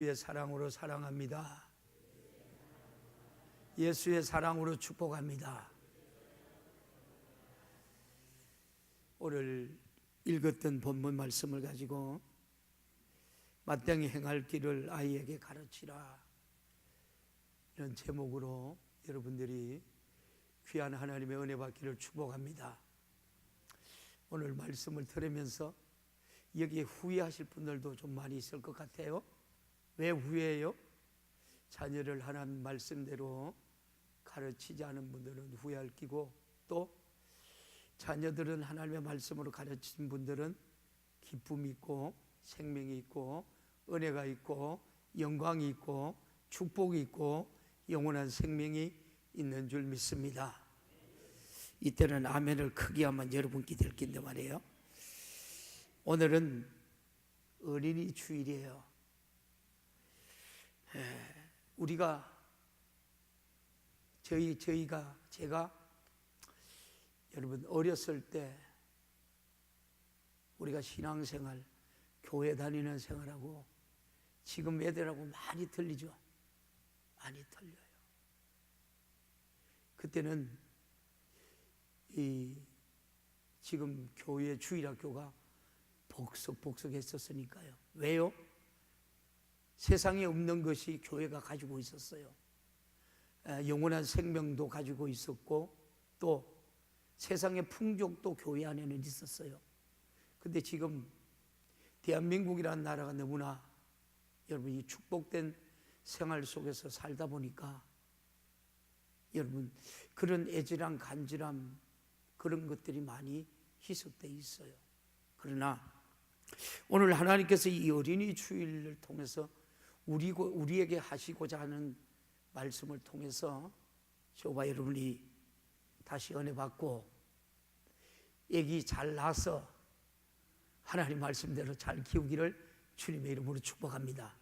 예수의 사랑으로 사랑합니다. 예수의 사랑으로 축복합니다. 오늘 읽었던 본문 말씀을 가지고 마땅히 행할 길을 아이에게 가르치라, 이런 제목으로 여러분들이 귀한 하나님의 은혜 받기를 축복합니다. 오늘 말씀을 들으면서 여기에 후회하실 분들도 좀 많이 있을 것 같아요. 왜 후회해요? 자녀를 하나님 말씀대로 가르치지 않은 분들은 후회할 끼고, 또 자녀들은 하나님의 말씀으로 가르친 분들은 기쁨이 있고 생명이 있고 은혜가 있고 영광이 있고 축복이 있고 영원한 생명이 있는 줄 믿습니다. 이때는 아멘을 크게 하면 여러분께 될 텐데 말이에요. 오늘은 어린이 주일이에요. 제가 여러분 어렸을 때 우리가 신앙생활, 교회 다니는 생활하고 지금 애들하고 많이 틀리죠. 많이 틀려요. 그때는 지금 교회 주일학교가 복석복석했었으니까요. 왜요? 세상에 없는 것이 교회가 가지고 있었어요. 영원한 생명도 가지고 있었고 또 세상의 풍족도 교회 안에는 있었어요. 근데 지금 대한민국이라는 나라가 너무나 여러분이 축복된 생활 속에서 살다 보니까 여러분 그런 애절함, 간절함 그런 것들이 많이 희석되어 있어요. 그러나 오늘 하나님께서 이 어린이 주일을 통해서 우리에게 하시고자 하는 말씀을 통해서 저와 여러분이 다시 은혜 받고 애기 잘 낳아서 하나님 말씀대로 잘 키우기를 주님의 이름으로 축복합니다.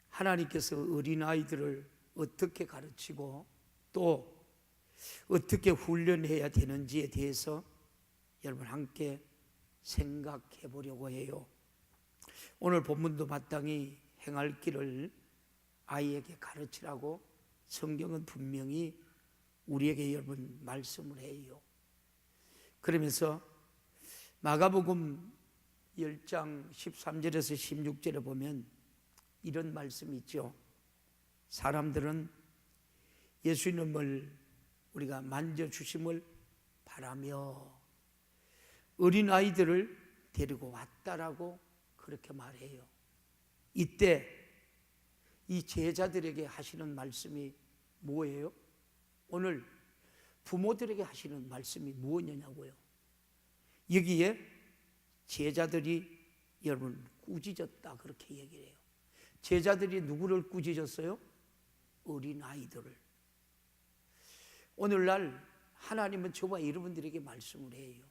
하나님께서 어린아이들을 어떻게 가르치고 또 어떻게 훈련해야 되는지에 대해서 여러분 함께 생각해 보려고 해요. 오늘 본문도 마땅히 행할 길을 아이에게 가르치라고 성경은 분명히 우리에게 여러분 말씀을 해요. 그러면서 마가복음 10장 13절에서 16절에 보면 이런 말씀이 있죠. 사람들은 예수님을 우리가 만져주심을 바라며 어린아이들을 데리고 왔다라고 그렇게 말해요. 이때 이 제자들에게 하시는 말씀이 뭐예요? 오늘 부모들에게 하시는 말씀이 무엇이냐고요. 여기에 제자들이 여러분 꾸짖었다 그렇게 얘기를 해요. 제자들이 누구를 꾸짖었어요? 어린아이들을. 오늘날 하나님은 저와 여러분들에게 말씀을 해요.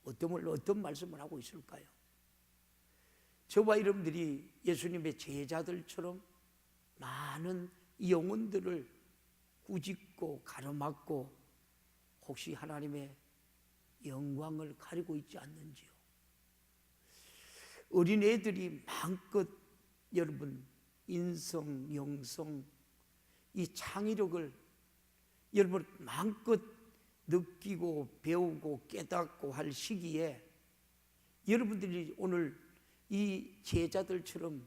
어떤 말씀을 하고 있을까요? 저와 여러분들이 예수님의 제자들처럼 많은 영혼들을 꾸짖고 가로막고 혹시 하나님의 영광을 가리고 있지 않는지요? 어린애들이 마음껏 여러분 인성, 영성, 이 창의력을 여러분 마음껏 느끼고 배우고 깨닫고 할 시기에 여러분들이 오늘 이 제자들처럼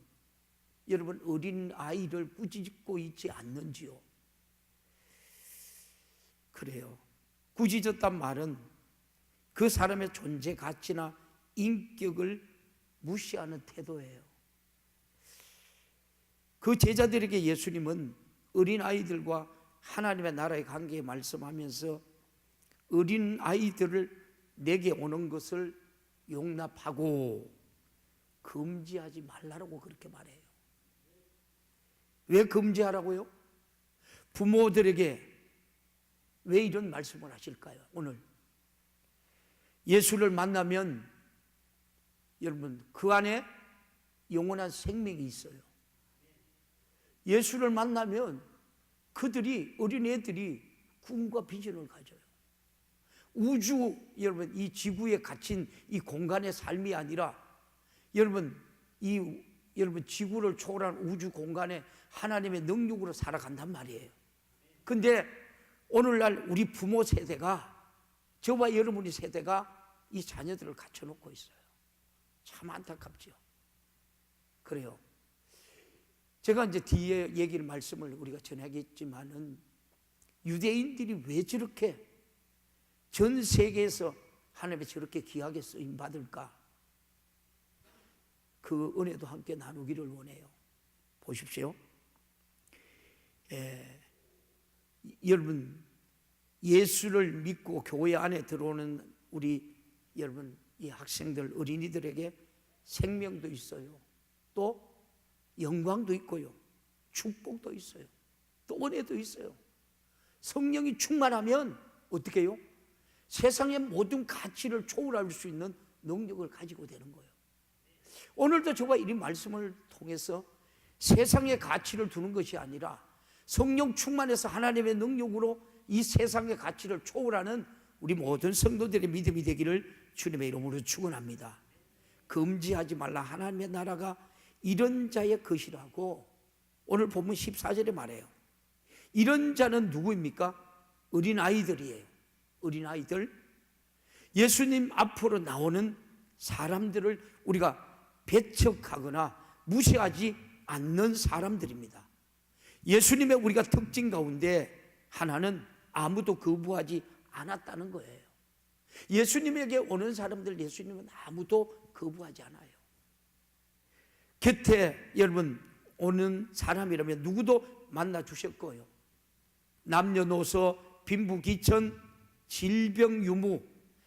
여러분 어린 아이를 꾸짖고 있지 않는지요? 그래요. 꾸짖었단 말은 그 사람의 존재 가치나 인격을 무시하는 태도예요. 그 제자들에게 예수님은 어린 아이들과 하나님의 나라의 관계에 말씀하면서 어린 아이들을 내게 오는 것을 용납하고 금지하지 말라고 그렇게 말해요. 왜 금지하라고요? 부모들에게 왜 이런 말씀을 하실까요? 오늘 예수를 만나면 여러분 그 안에 영원한 생명이 있어요. 예수를 만나면 어린애들이 꿈과 비전을 가져요. 우주, 여러분, 이 지구에 갇힌 이 공간의 삶이 아니라 여러분, 여러분 지구를 초월한 우주 공간에 하나님의 능력으로 살아간단 말이에요. 근데 오늘날 우리 부모 세대가, 저와 여러분의 세대가 이 자녀들을 갖춰놓고 있어요. 참 안타깝죠. 그래요. 제가 이제 뒤에 말씀을 우리가 전하겠지만은, 유대인들이 왜 저렇게 전 세계에서 하나님의 저렇게 귀하게 쓰임 받을까? 그 은혜도 함께 나누기를 원해요. 보십시오. 여러분, 예수를 믿고 교회 안에 들어오는 우리 여러분, 이 학생들, 어린이들에게 생명도 있어요. 또 영광도 있고요. 축복도 있어요. 또 은혜도 있어요. 성령이 충만하면 어떻게 해요? 세상의 모든 가치를 초월할 수 있는 능력을 가지고 되는 거예요. 오늘도 저와 이 말씀을 통해서 세상의 가치를 두는 것이 아니라 성령 충만해서 하나님의 능력으로 이 세상의 가치를 초월하는 우리 모든 성도들의 믿음이 되기를 주님의 이름으로 축원합니다. 금지하지 말라. 하나님의 나라가 이런 자의 것이라고 오늘 본문 14절에 말해요. 이런 자는 누구입니까? 어린아이들이에요. 어린아이들. 예수님 앞으로 나오는 사람들을 우리가 배척하거나 무시하지 않는 사람들입니다. 예수님의 우리가 특징 가운데 하나는 아무도 거부하지 않았다는 거예요. 예수님에게 오는 사람들, 예수님은 아무도 거부하지 않아요. 곁에 여러분 오는 사람이라면 누구도 만나 주실 거예요. 남녀노소, 빈부귀천, 질병 유무,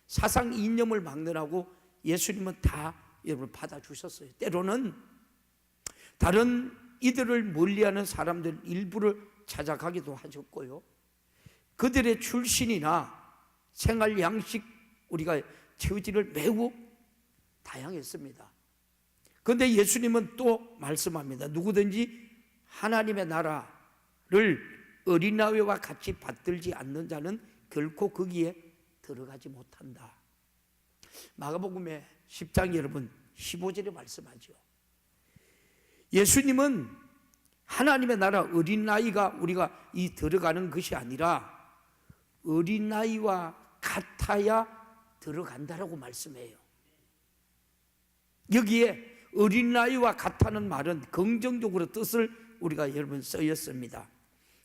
사상 이념을 막론하고 예수님은 다 여러분 받아주셨어요. 때로는 다른 이들을 멀리하는 사람들 일부를 찾아가기도 하셨고요. 그들의 출신이나 생활 양식, 우리가 처지를 매우 다양했습니다. 그런데 예수님은 또 말씀합니다. 누구든지 하나님의 나라를 어린아이와 같이 받들지 않는 자는 결코 거기에 들어가지 못한다. 마가복음의 10장 여러분 15절에 말씀하죠. 예수님은 하나님의 나라 어린아이가 우리가 이 들어가는 것이 아니라 어린아이와 같아야 들어간다라고 말씀해요. 여기에 어린아이와 같다는 말은 긍정적으로 뜻을 우리가 여러분 쓰였습니다.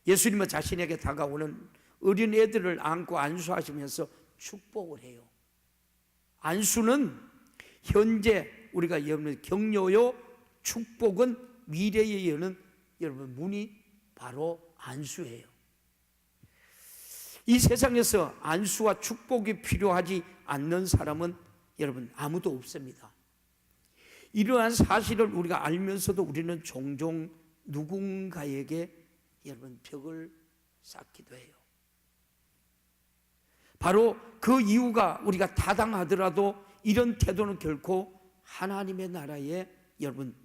예수님은 자신에게 다가오는 어린애들을 안고 안수하시면서 축복을 해요. 안수는 현재 우리가 여러분 격려요, 축복은 미래에 여는 여러분 문이 바로 안수예요. 이 세상에서 안수와 축복이 필요하지 않는 사람은 여러분 아무도 없습니다. 이러한 사실을 우리가 알면서도 우리는 종종 누군가에게 여러분 벽을 쌓기도 해요. 바로 그 이유가 우리가 타당하더라도 이런 태도는 결코 하나님의 나라에 여러분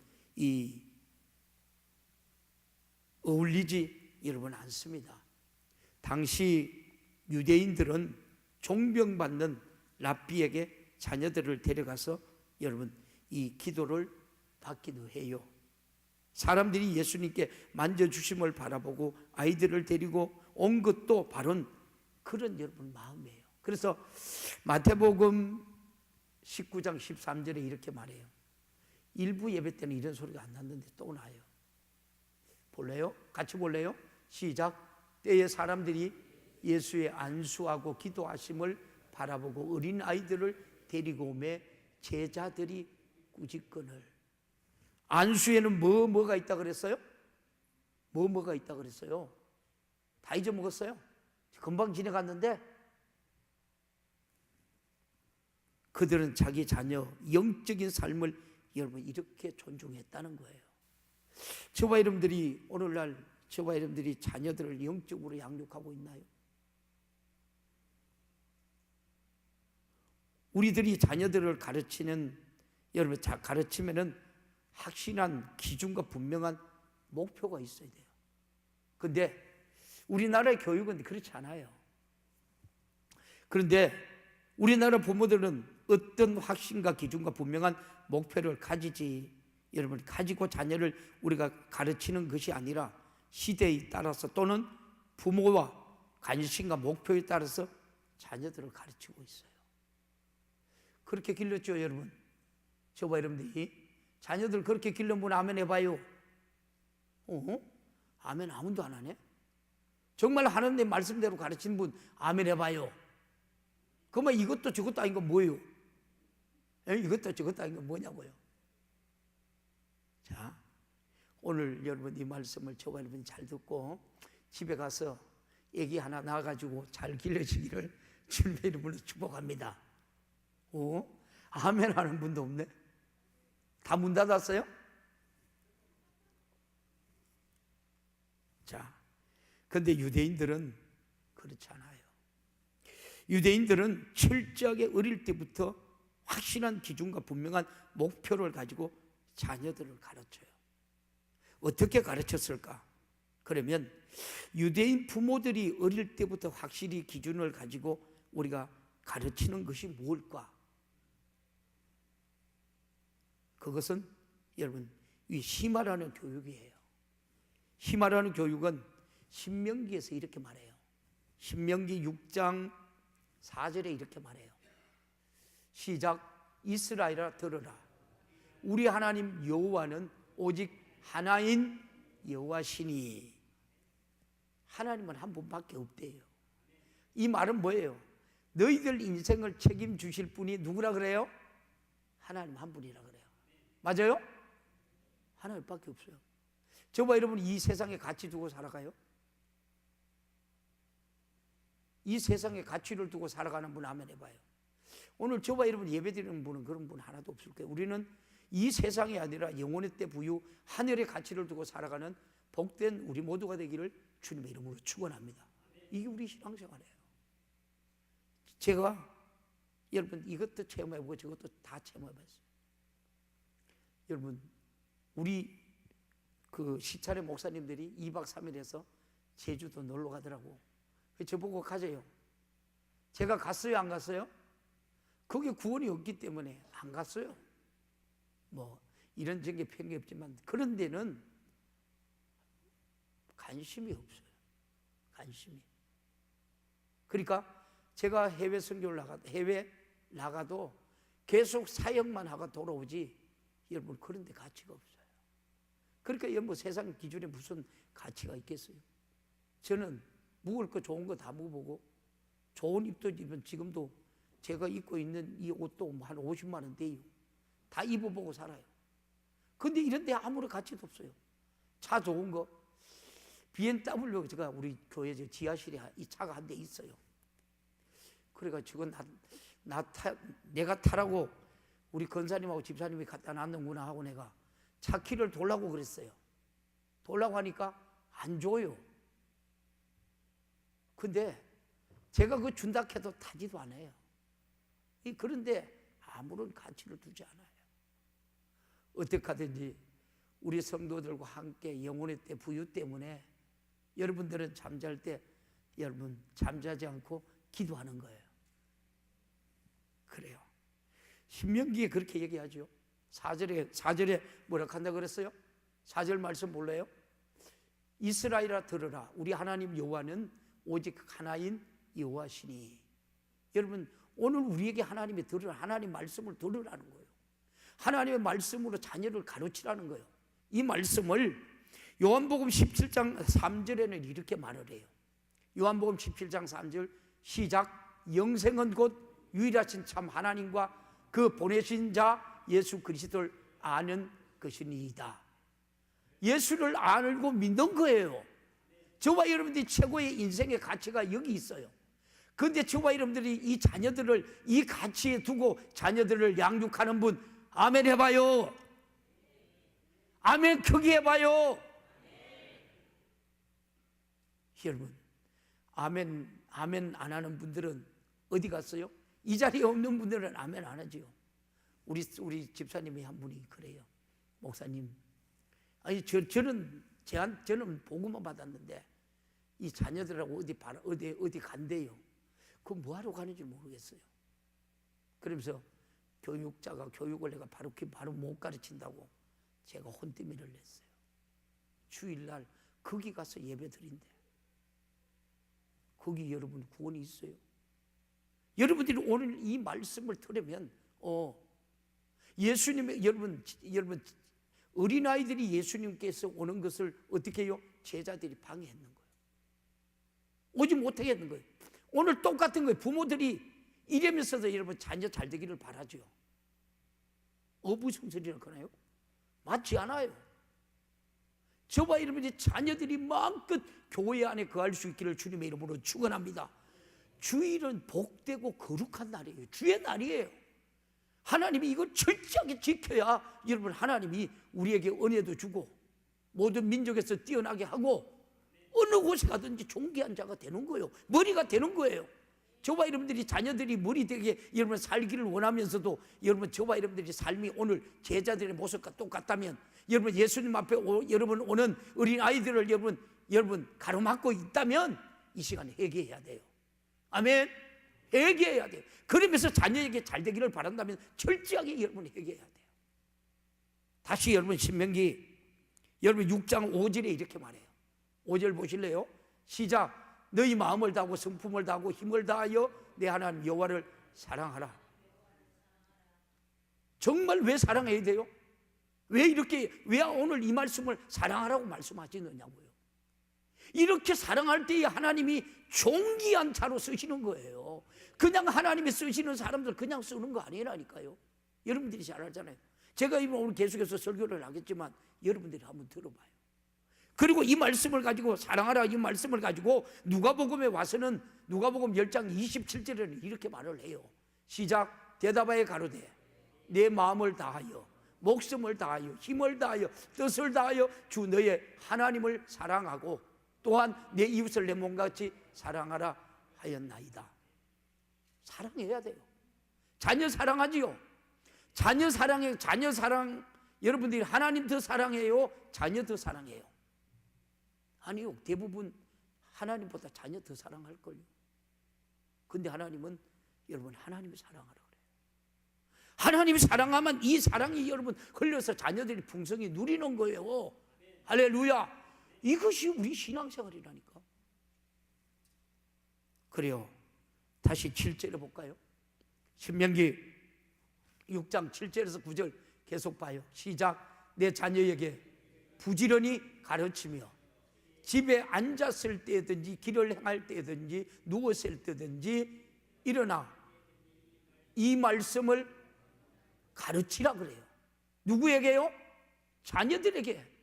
어울리지 여러분 않습니다. 당시 유대인들은 종병받는 랍비에게 자녀들을 데려가서 여러분 이 기도를 받기도 해요. 사람들이 예수님께 만져주심을 바라보고 아이들을 데리고 온 것도 바로 그런 여러분 마음이에요. 그래서 마태복음 19장 13절에 이렇게 말해요. 일부 예배 때는 이런 소리가 안 났는데 또 나요. 볼래요? 같이 볼래요? 시작. 때에 사람들이 예수의 안수하고 기도하심을 바라보고 어린 아이들을 데리고 오매 제자들이 꾸짖거늘. 안수에는 뭐가 있다 그랬어요? 뭐가 있다 그랬어요? 다 잊어먹었어요? 금방 지나갔는데 그들은 자기 자녀 영적인 삶을 여러분 이렇게 존중했다는 거예요. 저와 여러분들이 오늘날 저와 여러분들이 자녀들을 영적으로 양육하고 있나요? 우리들이 자녀들을 가르치는 여러분 가르치면은 확실한 기준과 분명한 목표가 있어야 돼요. 그런데 우리나라의 교육은 그렇지 않아요. 그런데 우리나라 부모들은 어떤 확신과 기준과 분명한 목표를 가지지, 여러분, 가지고 자녀를 우리가 가르치는 것이 아니라 시대에 따라서 또는 부모와 관심과 목표에 따라서 자녀들을 가르치고 있어요. 그렇게 길렀죠, 여러분. 저봐, 여러분들이 자녀들 그렇게 길른 분 아멘 해봐요. 아멘 아무도 안 하네. 정말 하나님 말씀대로 가르친 분 아멘 해봐요. 그러면 이것도 저것도 아닌 건 뭐예요? 이것도 저것도 아닌 건 뭐냐고요. 자, 오늘 여러분 이 말씀을 저와 여러분 잘 듣고 집에 가서 애기 하나 낳아가지고 잘 길러지기를 주님의 이름으로 축복합니다. 아멘 하는 분도 없네. 다 문 닫았어요? 자, 근데 유대인들은 그렇지 않아요. 유대인들은 철저하게 어릴 때부터 확실한 기준과 분명한 목표를 가지고 자녀들을 가르쳐요. 어떻게 가르쳤을까? 그러면 유대인 부모들이 어릴 때부터 확실히 기준을 가지고 우리가 가르치는 것이 무엇일까? 그것은 여러분 이 시마라는 교육이에요. 시마라는 교육은 신명기에서 이렇게 말해요. 신명기 6장 4절에 이렇게 말해요. 시작. 이스라엘아 들으라. 우리 하나님 여호와는 오직 하나인 여호와시니. 하나님은 한 분밖에 없대요. 이 말은 뭐예요? 너희들 인생을 책임주실 분이 누구라 그래요? 하나님 한 분이라 그래요. 맞아요? 하나님밖에 없어요. 저와 여러분 이 세상에 가치 두고 살아가요? 이 세상에 가치를 두고 살아가는 분 아멘 해봐요. 오늘 저와 여러분 예배드리는 분은 그런 분 하나도 없을 거예요. 우리는 이 세상이 아니라 영혼의 때 부유 하늘의 가치를 두고 살아가는 복된 우리 모두가 되기를 주님의 이름으로 축원합니다. 이게 우리 신앙생활이에요. 제가 여러분 이것도 체험해보고 저것도 다 체험해봤어요. 여러분 우리 그 시찰의 목사님들이 2박 3일에서 제주도 놀러 가더라고. 저보고 가세요. 제가 갔어요, 안 갔어요? 거기에 구원이 없기 때문에 안 갔어요. 뭐 이런 저게 편견이 없지만 그런 데는 관심이 없어요. 관심이. 그러니까 제가 해외 선교를 해외 나가도 계속 사역만 하고 돌아오지 여러분 그런 데 가치가 없어요. 그러니까 여러분 세상 기준에 무슨 가치가 있겠어요? 저는 묵을 거 좋은 거 다 먹어보고 좋은 입도 입은 지금도 제가 입고 있는 이 옷도 한 50만 원 돼요. 다 입어보고 살아요. 근데 이런 데 아무런 가치도 없어요. 차 좋은 거 BMW 제가 우리 교회 지하실에 이 차가 한 대 있어요. 그래가 지금 내가 타라고 우리 권사님하고 집사님이 갖다 놨는구나 하고 내가 차 키를 돌라고 그랬어요. 돌라고 하니까 안 줘요. 근데 제가 그거 준다 해도 타지도 않아요. 그런데 아무런 가치를 두지 않아요. 어떻게 하든지 우리 성도들과 함께 영혼의 때 부유 때문에 여러분들은 잠잘 때 여러분 잠자지 않고 기도하는 거예요. 그래요. 신명기에 그렇게 얘기하죠. 4절에 뭐라고 한다 그랬어요? 4절 말씀 몰라요? 이스라엘아 들으라. 우리 하나님 여호와는 오직 하나인 여호와시니. 여러분 오늘 우리에게 하나님이 들으라. 하나님 말씀을 들으라는 거예요. 하나님의 말씀으로 자녀를 가르치라는 거예요. 이 말씀을 요한복음 17장 3절에는 이렇게 말을 해요. 요한복음 17장 3절 시작. 영생은 곧 유일하신 참 하나님과 그 보내신 자 예수 그리스도를 아는 것이니이다. 예수를 알고 믿는 거예요. 저와 여러분들이 최고의 인생의 가치가 여기 있어요. 그런데 저와 여러분들이 이 자녀들을 이 가치에 두고 자녀들을 양육하는 분 아멘 해봐요. 아멘 크게 해봐요. 여러분 아멘 안 하는 분들은 어디 갔어요? 이 자리에 없는 분들은 아멘 안 하지요. 우리 집사님이 한 분이 그래요. 목사님, 아니 저는 보고만 받았는데 이 자녀들하고 어디 간대요. 그럼 뭐하러 가는지 모르겠어요. 그러면서 교육자가 교육을 내가 바로 못 가르친다고 제가 혼때미를 냈어요. 주일날 거기 가서 예배 드린대. 거기 여러분 구원이 있어요. 여러분들이 오늘 이 말씀을 들으면 예수님의 여러분 어린아이들이 예수님께서 오는 것을 어떻게 해요? 제자들이 방해했는 거예요. 오지 못하게 했는 거예요. 오늘 똑같은 거예요. 부모들이 이러면서도 여러분 자녀 잘 되기를 바라죠. 어부성설이라고 하나요? 맞지 않아요. 저와 여러분의 자녀들이 마음껏 교회 안에 거할 수 있기를 주님의 이름으로 축원합니다. 주일은 복되고 거룩한 날이에요. 주의 날이에요. 하나님이 이걸 철저하게 지켜야 여러분 하나님이 우리에게 은혜도 주고 모든 민족에서 뛰어나게 하고 어느 곳에 가든지 존귀한 자가 되는 거예요. 머리가 되는 거예요. 저와 여러분들이 자녀들이 머리 되게 여러분 살기를 원하면서도 여러분 저와 여러분들이 삶이 오늘 제자들의 모습과 똑같다면 여러분 예수님 앞에 여러분 오는 어린 아이들을 여러분 가로막고 있다면 이 시간에 회개해야 돼요. 아멘. 회개해야 돼요. 그러면서 자녀에게 잘 되기를 바란다면 철저하게 여러분 회개해야 돼요. 다시 여러분 신명기 여러분 6장 5절에 이렇게 말해요. 5절 보실래요? 시작. 너희 마음을 다하고 성품을 다하고 힘을 다하여 내 하나님 여호와를 사랑하라. 정말 왜 사랑해야 돼요? 왜 오늘 이 말씀을 사랑하라고 말씀하시느냐고요. 이렇게 사랑할 때에 하나님이 존귀한 자로 쓰시는 거예요. 그냥 하나님이 쓰시는 사람들 그냥 쓰는 거 아니라니까요. 여러분들이 잘 알잖아요. 제가 오늘 계속해서 설교를 하겠지만 여러분들이 한번 들어봐요. 그리고 이 말씀을 가지고 사랑하라 이 말씀을 가지고 누가복음에 와서는 누가복음 10장 27절에는 이렇게 말을 해요. 시작. 대답하여 가로되 내 마음을 다하여 목숨을 다하여 힘을 다하여 뜻을 다하여 주 너의 하나님을 사랑하고 또한 내 이웃을 내 몸같이 사랑하라 하였나이다. 사랑해야 돼요. 자녀 사랑하지요. 자녀 사랑 여러분들이 하나님 더 사랑해요? 자녀 더 사랑해요? 아니요. 대부분 하나님보다 자녀 더 사랑할걸요. 근데 하나님은 여러분 하나님을 사랑하라 그래요. 하나님을 사랑하면 이 사랑이 여러분 흘려서 자녀들이 풍성히 누리는 거예요. 할렐루야. 이것이 우리 신앙생활이라니까. 그래요. 다시 7절에 볼까요? 신명기 6장 7절에서 9절 계속 봐요. 시작. 내 자녀에게 부지런히 가르치며 집에 앉았을 때든지 길을 행할 때든지 누웠을 때든지 일어나 이 말씀을 가르치라 그래요. 누구에게요? 자녀들에게.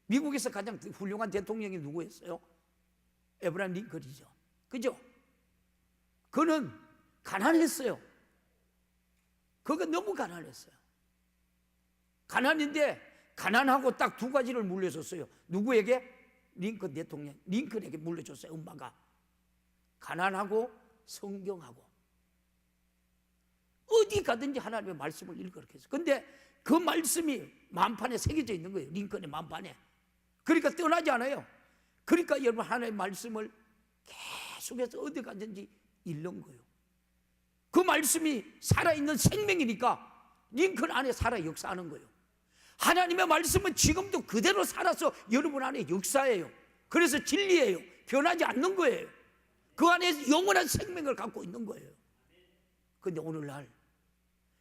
미국에서 가장 훌륭한 대통령이 누구였어요? 에브라임 링컨이죠. 그죠? 그는 가난했어요. 그가 너무 가난했어요. 가난인데 가난하고 딱 두 가지를 물려줬어요. 누구에게? 링컨 대통령. 링컨에게 물려줬어요. 엄마가. 가난하고 성경하고. 어디 가든지 하나님의 말씀을 읽으라 했어요. 근데 그 말씀이 만판에 새겨져 있는 거예요. 링컨의 만판에. 그러니까 떠나지 않아요. 그러니까 여러분 하나님의 말씀을 계속해서 어디 가든지 읽는 거예요. 그 말씀이 살아있는 생명이니까 링컨 안에 살아 역사하는 거예요. 하나님의 말씀은 지금도 그대로 살아서 여러분 안에 역사예요. 그래서 진리예요. 변하지 않는 거예요. 그 안에 영원한 생명을 갖고 있는 거예요. 그런데 오늘날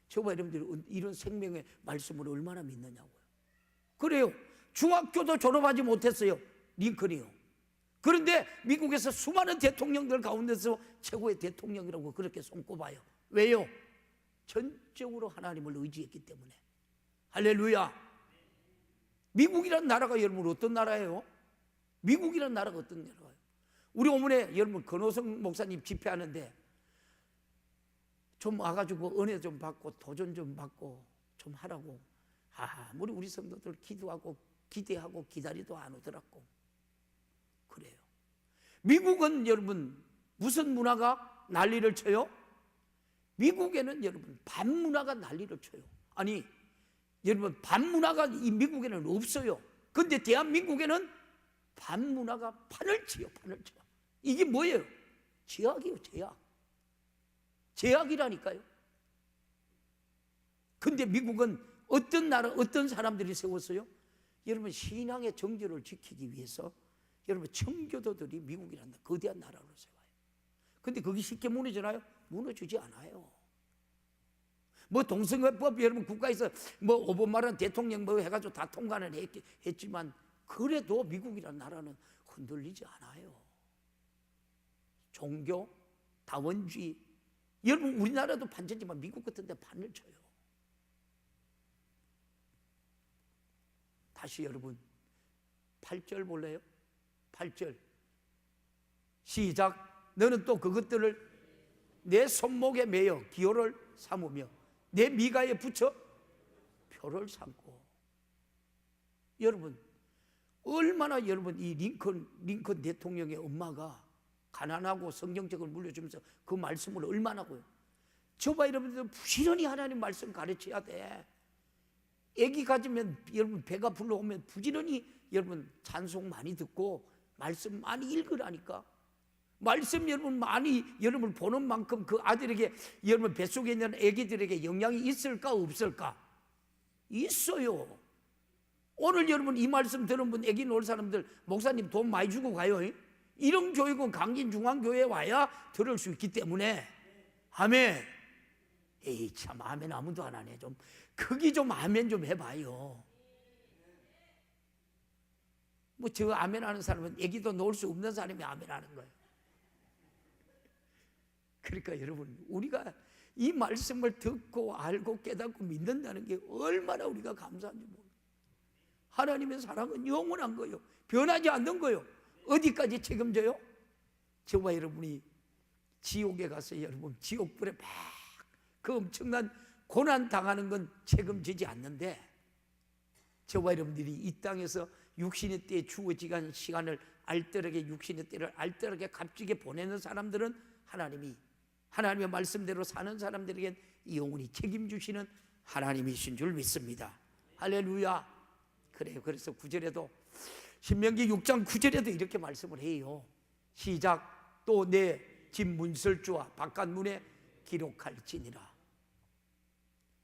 저와 여러분들이 이런 생명의 말씀을 얼마나 믿느냐고요. 그래요. 중학교도 졸업하지 못했어요. 링컨이요. 그런데 미국에서 수많은 대통령들 가운데서 최고의 대통령이라고 그렇게 손꼽아요. 왜요? 전적으로 하나님을 의지했기 때문에. 할렐루야. 미국이라는 나라가 여러분 어떤 나라예요? 미국이라는 나라가 어떤 나라예요? 우리 어머니 여러분 권호성 목사님 집회하는데 좀 와가지고 은혜 좀 받고 도전 좀 받고 좀 하라고 아무리 우리 성도들 기도하고 기대하고 기다리도 안 오더라고. 그래요. 미국은 여러분 무슨 문화가 난리를 쳐요? 미국에는 여러분 반문화가 난리를 쳐요. 아니 여러분 반문화가 이 미국에는 없어요. 그런데 대한민국에는 반문화가 판을 치요. 판을 쳐. 이게 뭐예요? 제약이에요, 제약. 제약이라니까요. 근데 미국은 어떤 나라, 어떤 사람들이 세웠어요? 여러분, 신앙의 정절을 지키기 위해서 여러분, 청교도들이 미국이라는 거대한 나라로 세워요. 근데 그게 쉽게 무너지나요? 무너지지 않아요. 뭐 동성애법 여러분 국가에서 뭐 오바마라는 대통령 뭐 해가지고 다 통과는 했지만 그래도 미국이라는 나라는 흔들리지 않아요. 종교, 다원주의. 여러분, 우리나라도 판쳤지만 미국 같은 데 판을 쳐요. 다시 여러분 8절 볼래요? 8절 시작. 너는 또 그것들을 내 손목에 매여 기호를 삼으며 내 미가에 붙여 표를 삼고. 여러분, 얼마나 여러분 이 링컨 대통령의 엄마가 가난하고 성경책을 물려주면서 그 말씀을 얼마나 하고요. 저봐 여러분들 부지런히 하나님 말씀 가르쳐야 돼. 애기 가지면 여러분 배가 불러오면 부지런히 여러분 찬송 많이 듣고 말씀 많이 읽으라니까. 말씀 여러분 많이 여러분 보는 만큼 그 아들에게 여러분 뱃속에 있는 애기들에게 영향이 있을까 없을까? 있어요. 오늘 여러분 이 말씀 들은 분 애기 놓을 사람들 목사님 돈 많이 주고 가요. 이런 교육은 강진중앙교회에 와야 들을 수 있기 때문에. 아멘. 에이 참 아멘 아무도 안 하네. 좀 거기 좀 아멘 좀 해봐요. 뭐 저 아멘 하는 사람은 애기도 놓을 수 없는 사람이 아멘 하는 거예요. 그러니까 여러분 우리가 이 말씀을 듣고 알고 깨닫고 믿는다는 게 얼마나 우리가 감사한지 모릅니다. 하나님의 사랑은 영원한 거예요. 변하지 않는 거예요. 어디까지 책임져요? 저와 여러분이 지옥에 가서 여러분 지옥불에 막 그 엄청난 고난 당하는 건 책임지지 않는데 저와 여러분들이 이 땅에서 육신의 때에 주어지는 시간을 알뜰하게 육신의 때를 알뜰하게 값지게 보내는 사람들은 하나님의 말씀대로 사는 사람들에겐 영원히 책임주시는 하나님이신 줄 믿습니다. 할렐루야. 그래요. 그래서 9절에도 신명기 6장 9절에도 이렇게 말씀을 해요. 시작. 또 내 집 문설주와 바깥문에 기록할지니라.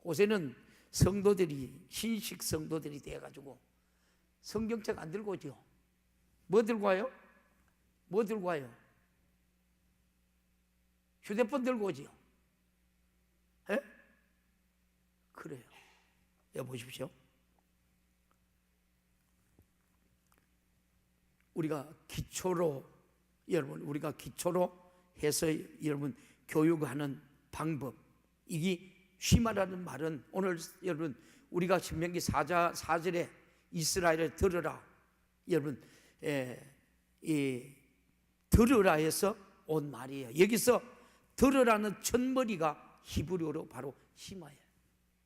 곳에는 성도들이 신식 성도들이 돼가지고 성경책 안 들고 오죠. 뭐 들고 와요? 뭐 들고 와요? 휴대폰 들고 오지요. 에? 그래요. 여보십시오. 우리가 기초로 해서 여러분 교육하는 방법, 이게 쉬마라는 말은 오늘 여러분 우리가 신명기 4절에 이스라엘을 들으라, 여러분 들으라 해서 온 말이에요. 여기서 들으라는 첫머리가 히브리어로 바로 시마예요.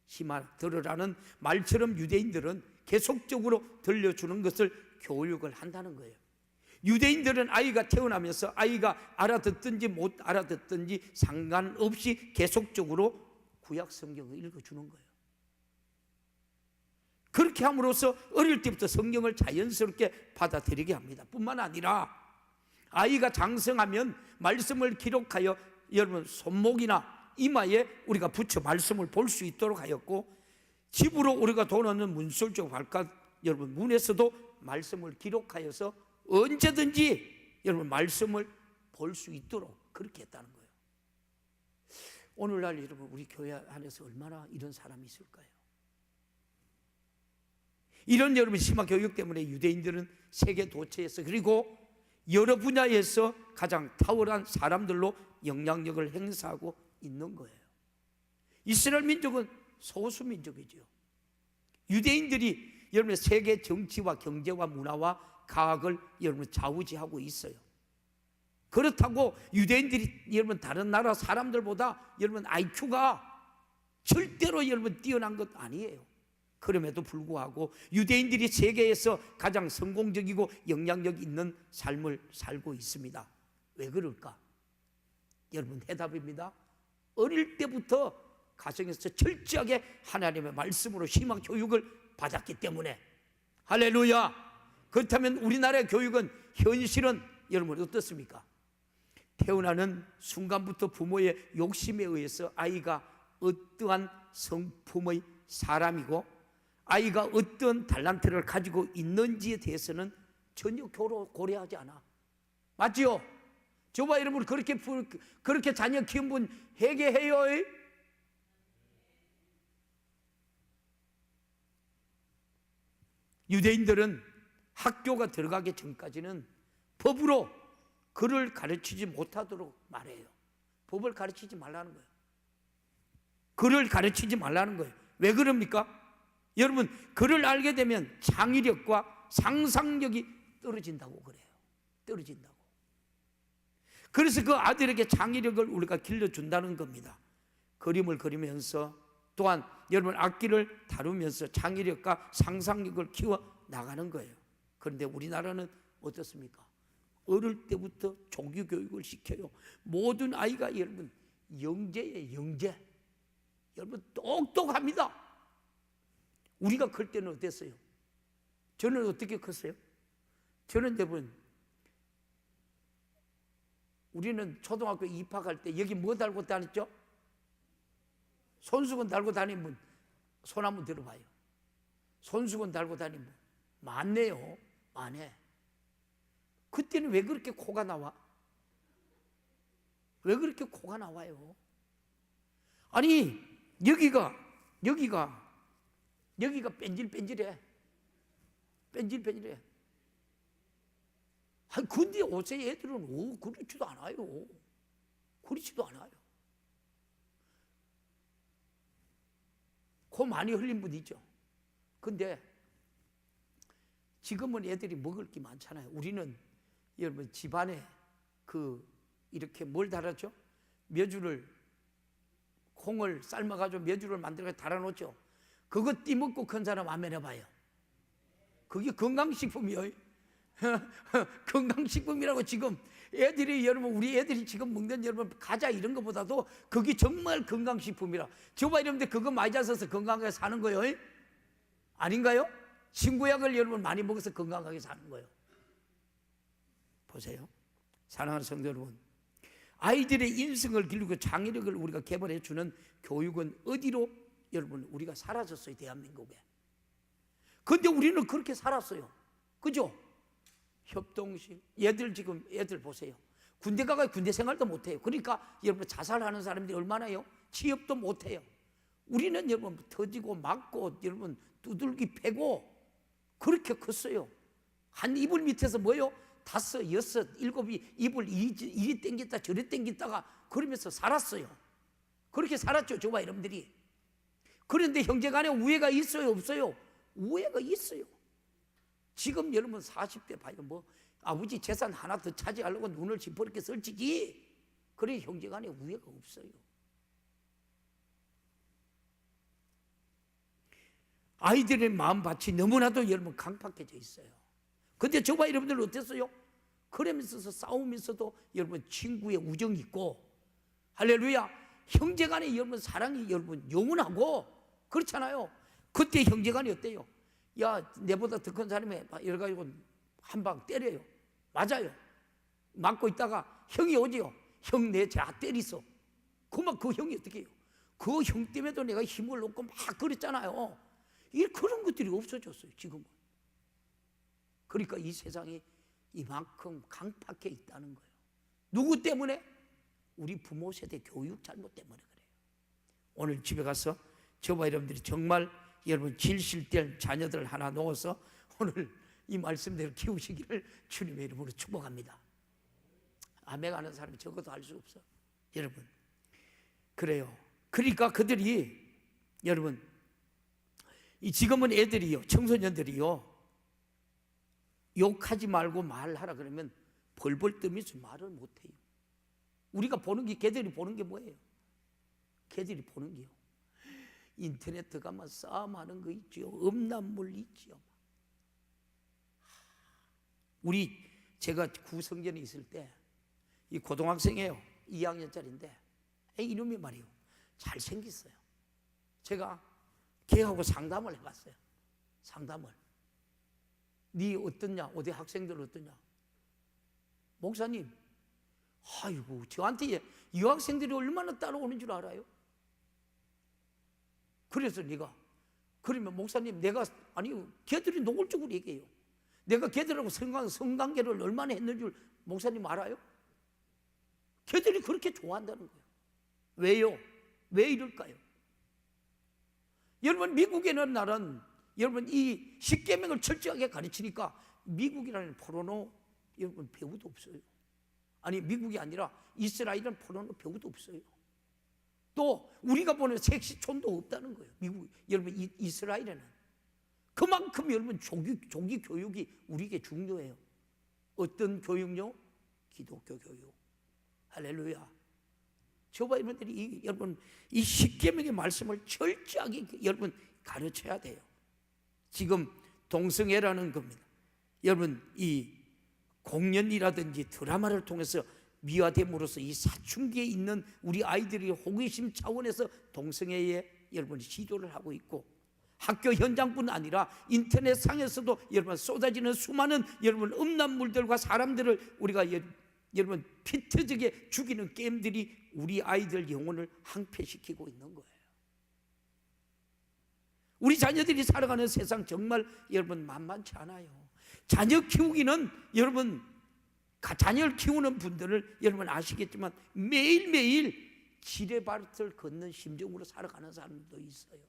시마, 들으라는 말처럼 유대인들은 계속적으로 들려주는 것을 교육을 한다는 거예요. 유대인들은 아이가 태어나면서 아이가 알아듣든지 못 알아듣든지 상관없이 계속적으로 구약 성경을 읽어주는 거예요. 그렇게 함으로써 어릴 때부터 성경을 자연스럽게 받아들이게 합니다. 뿐만 아니라 아이가 장성하면 말씀을 기록하여 여러분 손목이나 이마에 우리가 붙여 말씀을 볼 수 있도록 하였고, 집으로 우리가 도는 문설주 발깥 여러분 문에서도 말씀을 기록하여서 언제든지 여러분 말씀을 볼 수 있도록 그렇게 했다는 거예요. 오늘날 여러분 우리 교회 안에서 얼마나 이런 사람이 있을까요? 이런 여러분 심화 교육 때문에 유대인들은 세계 도처에서 그리고 여러 분야에서 가장 탁월한 사람들로 영향력을 행사하고 있는 거예요. 이스라엘 민족은 소수 민족이죠. 유대인들이 여러분 세계 정치와 경제와 문화와 과학을 여러분 좌우지하고 있어요. 그렇다고 유대인들이 여러분 다른 나라 사람들보다 여러분 IQ가 절대로 여러분 뛰어난 것 아니에요. 그럼에도 불구하고 유대인들이 세계에서 가장 성공적이고 영향력 있는 삶을 살고 있습니다. 왜 그럴까? 여러분 해답입니다. 어릴 때부터 가정에서 철저하게 하나님의 말씀으로 신앙 교육을 받았기 때문에. 할렐루야. 그렇다면 우리나라의 교육은 현실은 여러분 어떻습니까? 태어나는 순간부터 부모의 욕심에 의해서 아이가 어떠한 성품의 사람이고 아이가 어떤 달란트를 가지고 있는지에 대해서는 전혀 고려하지 않아. 맞지요? 저봐 여러분, 그렇게 자녀 키운 분 회개해요. 유대인들은 학교가 들어가기 전까지는 법으로 글을 가르치지 못하도록 말해요. 법을 가르치지 말라는 거예요. 글을 가르치지 말라는 거예요. 왜 그럽니까? 여러분, 글을 알게 되면 창의력과 상상력이 떨어진다고 그래요. 떨어진다고. 그래서 그 아들에게 창의력을 우리가 길러준다는 겁니다. 그림을 그리면서 또한 여러분 악기를 다루면서 창의력과 상상력을 키워 나가는 거예요. 그런데 우리나라는 어떻습니까? 어릴 때부터 종교 교육을 시켜요. 모든 아이가 여러분 영재예요. 영재. 여러분 똑똑합니다. 우리가 클 때는 어땠어요? 저는 어떻게 컸어요? 저는 여러분, 우리는 초등학교 입학할 때 여기 뭐 달고 다녔죠? 손수건 달고 다니는 분 손 한번 들어봐요. 손수건 달고 다니는 분 많네요. 많네. 그때는 왜 그렇게 코가 나와? 왜 그렇게 코가 나와요? 아니 여기가 뺀질뺀질해. 뺀질뺀질해. 아니 근데 요새 애들은 그렇지도 않아요. 그렇지도 않아요. 코 많이 흘린 분 있죠. 근데 지금은 애들이 먹을 게 많잖아요. 우리는 여러분 집안에 이렇게 뭘 달았죠? 콩을 삶아가지고 메주를 만들어 달아놓죠. 그거 띠먹고 큰 사람 한번 해봐요. 그게 건강식품이에요. 건강식품이라고 지금 여러분 우리 애들이 지금 먹는 여러분 과자 이런 것보다도 그게 정말 건강식품이라. 저봐 여러분들 그거 많이 잡숴서 건강하게 사는 거예요. 아닌가요? 신구약을 여러분 많이 먹어서 건강하게 사는 거예요. 보세요. 사랑하는 성도 여러분, 아이들의 인성을 기르고 창의력을 우리가 개발해 주는 교육은 어디로 여러분 우리가 사라졌어요. 대한민국에. 근데 우리는 그렇게 살았어요. 그죠? 협동심. 애들 보세요. 군대 가가 군대 생활도 못해요. 그러니까 여러분 자살하는 사람들이 얼마나요? 취업도 못해요. 우리는 여러분 터지고 맞고 여러분 두들기 패고 그렇게 컸어요. 한 이불 밑에서 뭐요? 5, 6, 7이 이불 이리 땡겼다 저리 땡겼다가 그러면서 살았어요. 그렇게 살았죠. 저와 여러분들이. 그런데 형제간에 우애가 있어요? 없어요? 우애가 있어요. 지금 여러분 40대 봐요. 뭐 아버지 재산 하나 더 차지하려고 눈을 시퍼렇게 설치지. 그래 형제간에 우애가 없어요. 아이들의 마음밭이 너무나도 여러분 강팍해져 있어요. 근데 저와 여러분들은 어땠어요? 그러면서 싸우면서도 여러분 친구의 우정이 있고 할렐루야 형제간에 여러분 사랑이 여러분 영원하고 그렇잖아요. 그때 형제간이 어때요? 야 내보다 더 큰 사람이 이래가지고 한 방 때려요. 맞아요. 맞고 있다가 형이 오지요. 형 내 자 때리소. 그만 그 형이 어떻게 해요? 그 형 때문에도 내가 힘을 얻고 막 그랬잖아요. 그런 것들이 없어졌어요. 지금은. 그러니까 이 세상이 이만큼 강팍해 있다는 거예요. 누구 때문에? 우리 부모 세대 교육 잘못 때문에 그래요. 오늘 집에 가서 저와 여러분들이 정말 여러분 질실될 자녀들 하나 놓아서 오늘 이 말씀대로 키우시기를 주님의 이름으로 축복합니다. 아멘 하는 사람이 적어도 할 수 없어. 여러분 그래요. 그러니까 그들이 여러분 지금은 애들이요 청소년들이요 욕하지 말고 말하라 그러면 벌벌 떠면서 말을 못해요. 우리가 보는 게 걔들이 보는 게 뭐예요? 걔들이 보는 게요 인터넷 들어가면 싸움하는 거 있지요. 음란물 있지요. 제가 구성전에 있을 때 이 고등학생이에요. 2학년짜리인데 이놈이 말이에요 잘생겼어요. 제가 걔하고 상담을 해봤어요. 상담을. 네 어떠냐? 어디 학생들 어떠냐? 목사님 아이고, 저한테 여학생들이 얼마나 따라오는 줄 알아요? 그래서 내가, 그러면 목사님, 내가, 아니, 걔들이 노골적으로 얘기해요. 내가 걔들하고 성관계를 얼마나 했는 줄 목사님 알아요? 걔들이 그렇게 좋아한다는 거예요. 왜요? 왜 이럴까요? 여러분, 미국에는 나는, 여러분, 이 십계명을 철저하게 가르치니까 미국이라는 포로노 여러분 배우도 없어요. 아니, 미국이 아니라 이스라엘은 포로노 배우도 없어요. 또 우리가 보는 색시촌도 없다는 거예요. 미국, 여러분, 이스라엘에는 그만큼 여러분 종기 교육이 우리에게 중요해요. 어떤 교육요? 기독교 교육. 할렐루야. 저와 여러분들이 여러분 이 십계명의 말씀을 철저하게 여러분 가르쳐야 돼요. 지금 동성애라는 겁니다. 여러분, 이 공연이라든지 드라마를 통해서 미화됨으로써 이 사춘기에 있는 우리 아이들이 호기심 차원에서 동성애에 여러분 시도를 하고 있고, 학교 현장뿐 아니라 인터넷상에서도 여러분 쏟아지는 수많은 여러분 음란물들과 사람들을 우리가 여러분 피터지게 죽이는 게임들이 우리 아이들 영혼을 항폐시키고 있는 거예요. 우리 자녀들이 살아가는 세상 정말 여러분 만만치 않아요. 자녀 키우기는 여러분, 자녀를 키우는 분들을 여러분 아시겠지만 매일매일 지뢰밭을 걷는 심정으로 살아가는 사람도 있어요.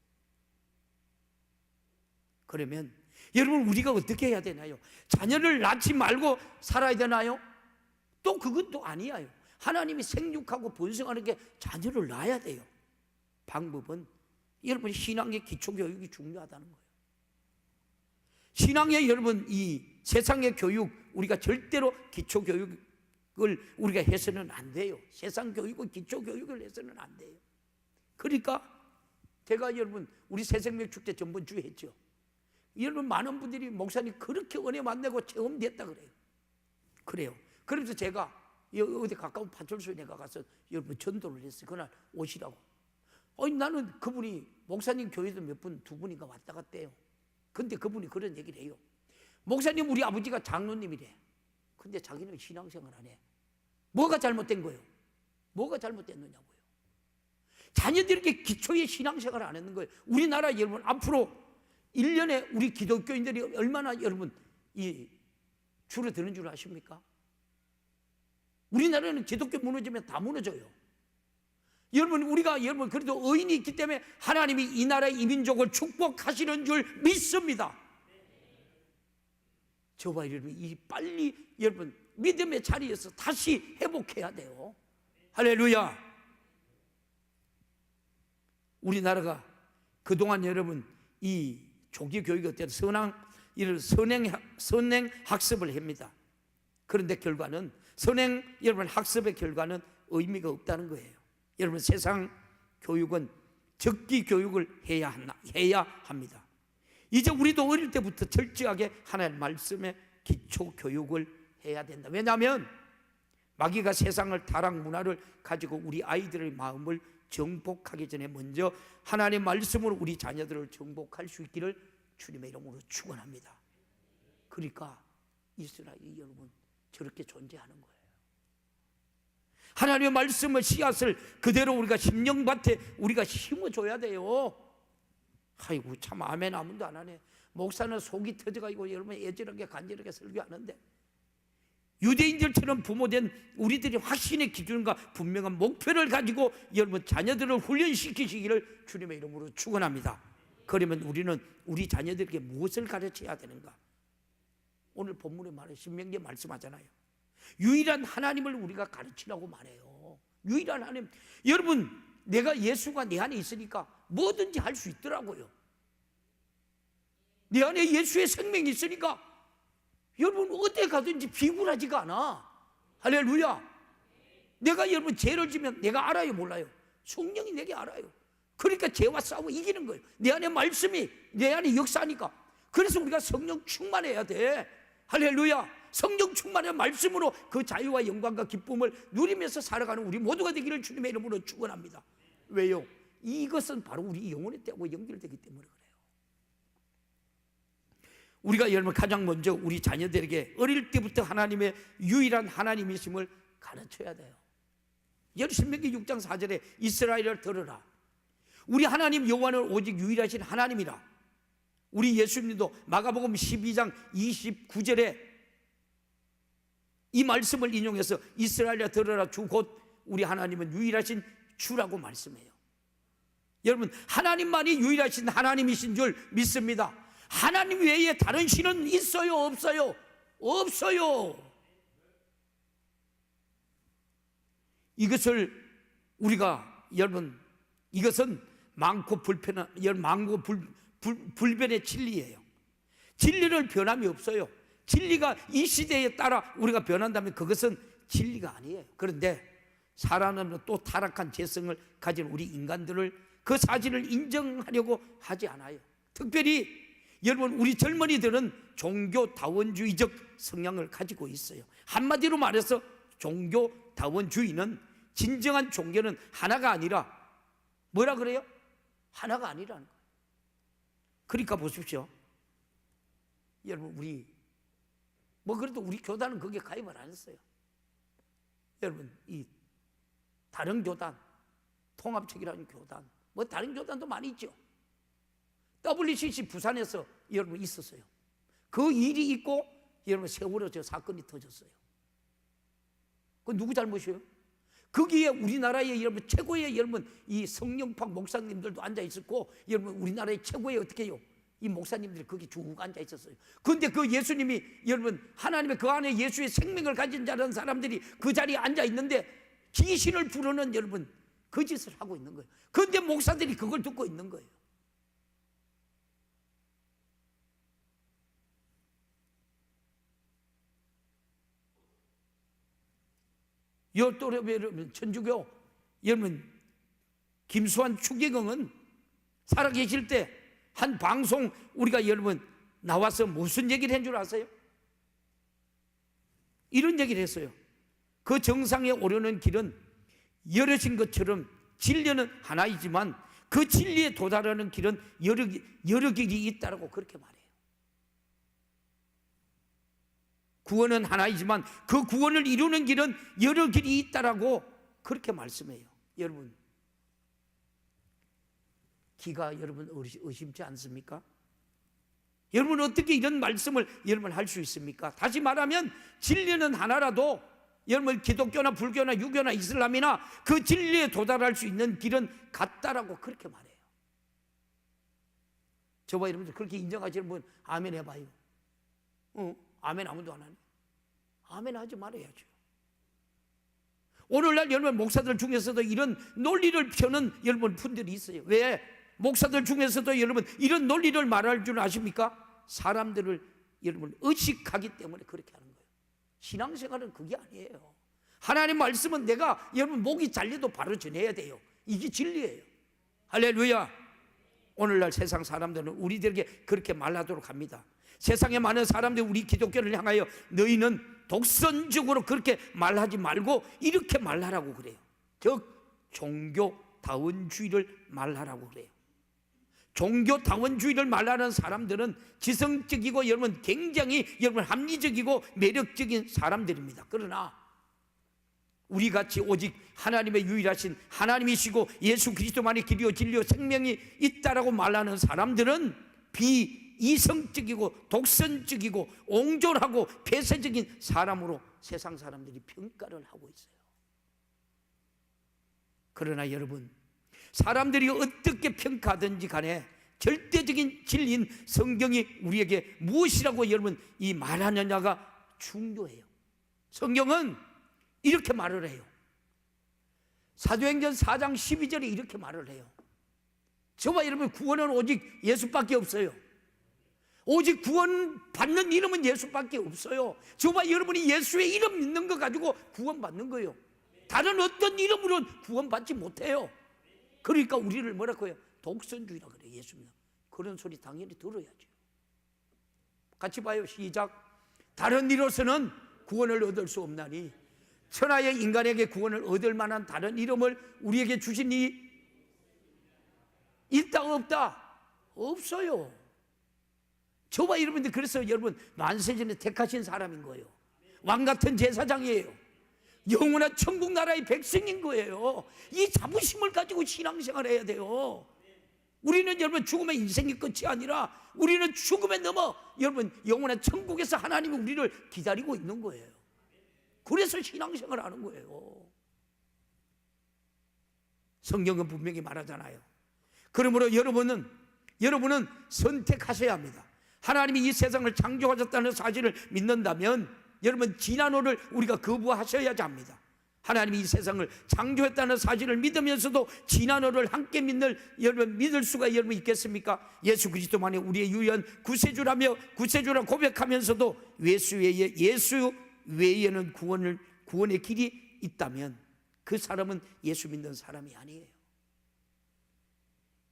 그러면 여러분, 우리가 어떻게 해야 되나요? 자녀를 낳지 말고 살아야 되나요? 또 그건 또 아니에요. 하나님이 생육하고 번성하는 게 자녀를 낳아야 돼요. 방법은 여러분 신앙의 기초교육이 중요하다는 거예요. 신앙의 여러분 이 세상의 교육, 우리가 절대로 기초교육을 우리가 해서는 안 돼요. 세상 교육은 기초교육을 해서는 안 돼요. 그러니까 제가 여러분 우리 새생명 축제 전번 주에 했죠. 여러분 많은 분들이 목사님 그렇게 은혜 만나고 체험됐다 그래요. 그래요. 그래서 제가 어디 가까운 파출소에 내가 가서 여러분 전도를 했어요. 그날 오시라고. 아니, 나는 그분이 목사님 교회도 몇 분, 두 분인가 왔다 갔대요. 근데 그분이 그런 얘기를 해요. 목사님, 우리 아버지가 장로님이래. 근데 자기는 신앙생활 안 해. 뭐가 잘못된 거예요? 뭐가 잘못됐느냐고요. 자녀들에게 기초의 신앙생활을 안 하는 거예요. 우리나라 여러분 앞으로 1년에 우리 기독교인들이 얼마나 여러분 이 줄어드는 줄 아십니까? 우리나라는 기독교 무너지면 다 무너져요. 여러분, 우리가 여러분 그래도 의인이 있기 때문에 하나님이 이 나라의 이 민족을 축복하시는 줄 믿습니다. 저와 여러분이 빨리 여러분 믿음의 자리에서 다시 회복해야 돼요. 할렐루야. 우리나라가 그동안 여러분 이 조기 교육에 대한 선행 학습을 합니다. 그런데 결과는 선행 여러분 학습의 결과는 의미가 없다는 거예요. 여러분, 세상 교육은 적기 교육을 해야 합니다. 이제 우리도 어릴 때부터 철저하게 하나님의 말씀에 기초 교육을 해야 된다. 왜냐하면 마귀가 세상을 타락 문화를 가지고 우리 아이들의 마음을 정복하기 전에 먼저 하나님의 말씀으로 우리 자녀들을 정복할 수 있기를 주님의 이름으로 축원합니다. 그러니까 이스라엘이 여러분 저렇게 존재하는 거예요. 하나님의 말씀의 씨앗을 그대로 우리가 심령밭에 우리가 심어줘야 돼요. 아이고, 참 아멘 아멘도 안 하네. 목사는 속이 터져가지고 여러분 애절하게 간절하게 설교하는데, 유대인들처럼 부모된 우리들이 확신의 기준과 분명한 목표를 가지고 여러분 자녀들을 훈련시키시기를 주님의 이름으로 축원합니다. 그러면 우리는 우리 자녀들에게 무엇을 가르쳐야 되는가? 오늘 본문에 말해 신명기에 말씀하잖아요. 유일한 하나님을 우리가 가르치라고 말해요. 유일한 하나님. 여러분, 내가 예수가 내 안에 있으니까 뭐든지 할 수 있더라고요. 내 안에 예수의 생명이 있으니까 여러분 어디 가든지 비굴하지가 않아. 할렐루야. 내가 여러분 죄를 지면 내가 알아요, 몰라요? 성령이 내게 알아요. 그러니까 죄와 싸워 이기는 거예요. 내 안에 말씀이 내 안에 역사하니까. 그래서 우리가 성령 충만해야 돼. 할렐루야. 성령 충만의 말씀으로 그 자유와 영광과 기쁨을 누리면서 살아가는 우리 모두가 되기를 주님의 이름으로 축원합니다. 왜요? 이것은 바로 우리 영혼의 때하고 연결되기 때문에 그래요. 우리가 여러분 가장 먼저 우리 자녀들에게 어릴 때부터 하나님의 유일한 하나님이심을 가르쳐야 돼요. 신명기 6장 4절에 이스라엘을 들으라. 우리 하나님 여호와는 오직 유일하신 하나님이라. 우리 예수님도 마가복음 12장 29절에 이 말씀을 인용해서 이스라엘아 들으라. 주 곧 우리 하나님은 유일하신 주라고 말씀해요. 여러분, 하나님만이 유일하신 하나님이신 줄 믿습니다. 하나님 외에 다른 신은 있어요? 없어요? 없어요. 이것을 우리가, 여러분, 이것은 많고 불변의 진리예요. 진리를 변함이 없어요. 진리가 이 시대에 따라 우리가 변한다면 그것은 진리가 아니에요. 그런데 사람은 또 타락한 재성을 가진 우리 인간들을 그 사실을 인정하려고 하지 않아요. 특별히 여러분, 우리 젊은이들은 종교다원주의적 성향을 가지고 있어요. 한마디로 말해서 종교다원주의는, 진정한 종교는 하나가 아니라, 뭐라 그래요? 하나가 아니라는 거예요. 그러니까 보십시오. 여러분, 그래도 우리 교단은 거기에 가입을 안 했어요. 여러분, 이 다른 교단, 통합책이라는 교단, 다른 교단도 많이 있죠. WCC 부산에서 여러분 있었어요. 그 일이 있고 여러분 세월호 저 사건이 터졌어요. 그 누구 잘못이에요? 거기에 우리나라의 여러분 최고의 여러분 이 성령팍 목사님들도 앉아 있었고, 여러분 우리나라의 최고의 어떻게 해요? 이 목사님들이 거기 쭉 앉아 있었어요. 그런데 그 예수님이, 여러분 하나님의 그 안에 예수의 생명을 가진 자라는 사람들이 그 자리에 앉아 있는데 귀신을 부르는 여러분 그 짓을 하고 있는 거예요. 그런데 목사들이 그걸 듣고 있는 거예요. 여러분 천주교 여러분 김수환 추기경은 살아계실 때 한 방송 우리가 여러분 나와서 무슨 얘기를 한 줄 아세요? 이런 얘기를 했어요. 그 정상에 오려는 길은 여럿인 것처럼 진리는 하나이지만 그 진리에 도달하는 길은 여러 길이 있다라고 그렇게 말해요. 구원은 하나이지만 그 구원을 이루는 길은 여러 길이 있다라고 그렇게 말씀해요. 여러분, 기가 여러분 의심치 않습니까? 여러분 어떻게 이런 말씀을 여러분 할 수 있습니까? 다시 말하면 진리는 하나라도 여러분 기독교나 불교나 유교나 이슬람이나 그 진리에 도달할 수 있는 길은 같다라고 그렇게 말해요. 저와 여러분들 그렇게 인정하시는 분 아멘 해봐요. 아멘 아무도 안 하네. 아멘 하지 말아야죠. 오늘날 여러분 목사들 중에서도 이런 논리를 펴는 여러분 분들이 있어요. 왜? 목사들 중에서도 여러분 이런 논리를 말할 줄 아십니까? 사람들을 여러분 의식하기 때문에 그렇게 하는 거예요. 신앙생활은 그게 아니에요. 하나님 말씀은 내가 여러분 목이 잘려도 바로 전해야 돼요. 이게 진리예요. 할렐루야. 오늘날 세상 사람들은 우리들에게 그렇게 말하도록 합니다. 세상에 많은 사람들이 우리 기독교를 향하여 너희는 독선적으로 그렇게 말하지 말고 이렇게 말하라고 그래요. 즉 종교다원주의를 말하라고 그래요. 종교다원주의를 말하는 사람들은 지성적이고 여러분 굉장히 여러분 합리적이고 매력적인 사람들입니다. 그러나 우리같이 오직 하나님의 유일하신 하나님이시고 예수 그리스도만이 길이요 진리요 생명이 있다라고 말하는 사람들은 비이성적이고 독선적이고 옹졸하고 폐쇄적인 사람으로 세상 사람들이 평가를 하고 있어요. 그러나 여러분, 사람들이 어떻게 평가하든지 간에 절대적인 진리인 성경이 우리에게 무엇이라고 여러분 이 말하느냐가 중요해요. 성경은 이렇게 말을 해요. 사도행전 4장 12절에 이렇게 말을 해요. 저와 여러분 구원은 오직 예수밖에 없어요. 오직 구원 받는 이름은 예수밖에 없어요. 저와 여러분이 예수의 이름 믿는 거 가지고 구원 받는 거예요. 다른 어떤 이름으로는 구원 받지 못해요. 그러니까 우리를 뭐라고 해요? 독선주의라 그래요. 예수님. 그런 소리 당연히 들어야죠. 같이 봐요. 시작. 다른 이로서는 구원을 얻을 수 없나니 천하의 인간에게 구원을 얻을 만한 다른 이름을 우리에게 주시니 있다 없다? 없어요. 저와 여러분들 그래서 여러분 만세전에 택하신 사람인 거예요. 왕 같은 제사장이에요. 영원한 천국 나라의 백성인 거예요. 이 자부심을 가지고 신앙생활을 해야 돼요. 우리는 여러분 죽음의 인생의 끝이 아니라 우리는 죽음에 넘어 여러분 영원한 천국에서 하나님이 우리를 기다리고 있는 거예요. 그래서 신앙생활을 하는 거예요. 성경은 분명히 말하잖아요. 그러므로 여러분은 선택하셔야 합니다. 하나님이 이 세상을 창조하셨다는 사실을 믿는다면 여러분 지난호를 우리가 거부하셔야지 합니다. 하나님이 이 세상을 창조했다는 사실을 믿으면서도 지난호를 함께 믿을 수가 여러분 있겠습니까? 예수 그리스도만이 우리의 유일한 구세주라며 구세주라 고백하면서도 예수 외에는 구원의 길이 있다면 그 사람은 예수 믿는 사람이 아니에요.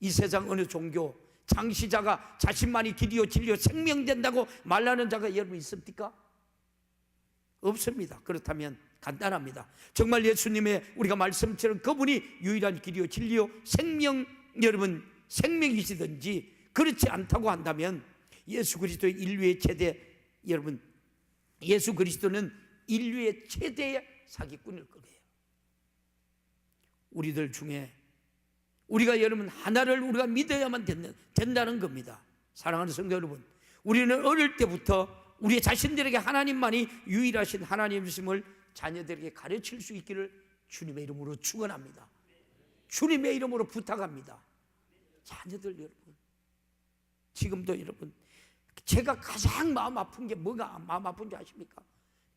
이 세상 어느 종교 창시자가 자신만이 길이요 진리요 생명된다고 말하는 자가 여러분 있습니까? 없습니다. 그렇다면 간단합니다. 정말 예수님의 우리가 말씀처럼 그분이 유일한 길이요 진리요 여러분 생명이시든지 그렇지 않다고 한다면 예수 그리스도의 인류의 최대 여러분 예수 그리스도는 인류의 최대의 사기꾼일 거예요. 우리들 중에 우리가 여러분 하나를 우리가 믿어야만 된다는 겁니다. 사랑하는 성도 여러분, 우리는 어릴 때부터 우리 자신들에게 하나님만이 유일하신 하나님이심을 자녀들에게 가르칠 수 있기를 주님의 이름으로 축원합니다. 주님의 이름으로 부탁합니다. 자녀들 여러분, 지금도 여러분 제가 가장 마음 아픈 게 뭐가 마음 아픈지 아십니까?